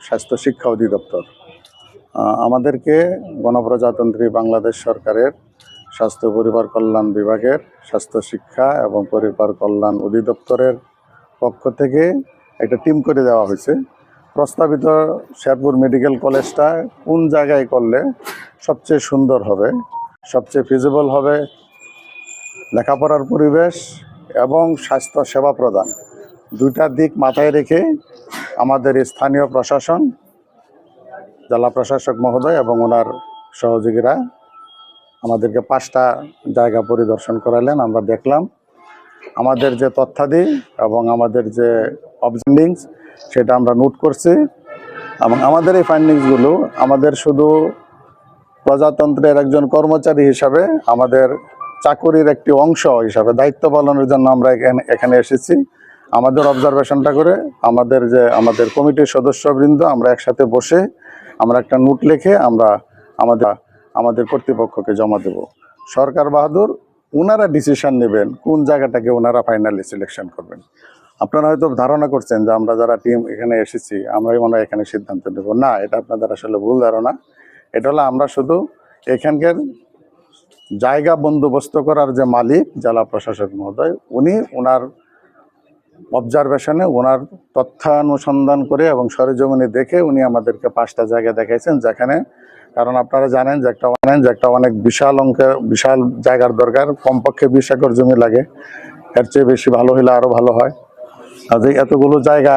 স্বাস্থ্য শিক্ষা অধিদপ্তর আমাদেরকে গণপ্রজাতন্ত্রী বাংলাদেশ সরকারের স্বাস্থ্য পরিবার কল্যাণ বিভাগের স্বাস্থ্য শিক্ষা এবং পরিবার কল্যাণ অধিদপ্তরের পক্ষ থেকে একটা টিম করে দেওয়া হয়েছে। প্রস্তাবিত শেরপুর মেডিকেল কলেজটা কোন জায়গায় করলে সবচেয়ে সুন্দর হবে, সবচেয়ে ফিজিবল হবে, লেখাপড়ার পরিবেশ এবং স্বাস্থ্য সেবা প্রদান দুইটা দিক মাথায় রেখে আমাদের স্থানীয় প্রশাসন, জেলা প্রশাসক মহোদয় এবং ওনার সহযোগীরা আমাদেরকে 5টা জায়গা পরিদর্শন করালেন। আমরা দেখলাম, আমাদের যে তথ্যাদি এবং আমাদের যে অবজার্ভিংস সেটা আমরা নোট করছি এবং আমাদের এই ফাইন্ডিংসগুলো আমাদের শুধু প্রজাতন্ত্রের একজন কর্মচারী হিসাবে, আমাদের চাকুরির একটি অংশ হিসাবে দায়িত্ব পালনের জন্য আমরা এখানে এসেছি। আমাদের অবজারভেশনটা করে আমাদের কমিটির সদস্যবৃন্দ আমরা একসাথে বসে আমরা একটা নোট লিখে আমরা আমাদের কর্তৃপক্ষকে জমা দেব। সরকার বাহাদুর ওনারা ডিসিশন নেবেন কোন জায়গাটাকে ওনারা ফাইনালি সিলেকশন করবেন। আপনারা হয়তো ধারণা করছেন যে আমরা যারা টিম এখানে এসেছি আমরাই মনে হয় এখানে সিদ্ধান্ত নেব, না, এটা আপনাদের আসলে ভুল ধারণা। এটা হলো আমরা শুধু এখানকার জায়গা বন্দোবস্ত করার যে মালিক জেলা প্রশাসক মহোদয়, উনি ওনার অবজারভেশনে ওনার তথ্যানুসন্ধান করে এবং সরেজমিনে দেখে উনি আমাদেরকে 5টা জায়গা দেখাইছেন, যেখানে, কারণ আপনারা জানেন যে একটা অনেক বিশাল জায়গার দরকার, কমপক্ষে 20 একর জমি লাগে, এর চেয়ে বেশি ভালো হলে আরো ভালো হয়। কাজে এতগুলো জায়গা,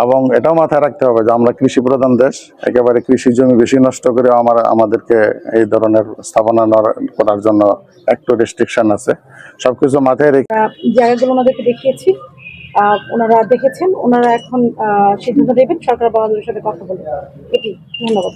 এবং এটাও মাথায় রাখতে হবে যে আমরা কৃষি প্রধান দেশ, একেবারে কৃষি জমি বেশি নষ্ট করে আমাদেরকে এই ধরনের স্থাপনা করার জন্য একটু রেস্ট্রিকশন আছে। সবকিছু মাথায় রেখে জায়গাগুলো ওনাদেরকে দেখিয়েছি, ওনারা দেখেছেন, ওনারা এখন সিদ্ধান্ত নেবেন সরকার বাহাদুরের সাথে কথা বলে। এটি ধন্যবাদ।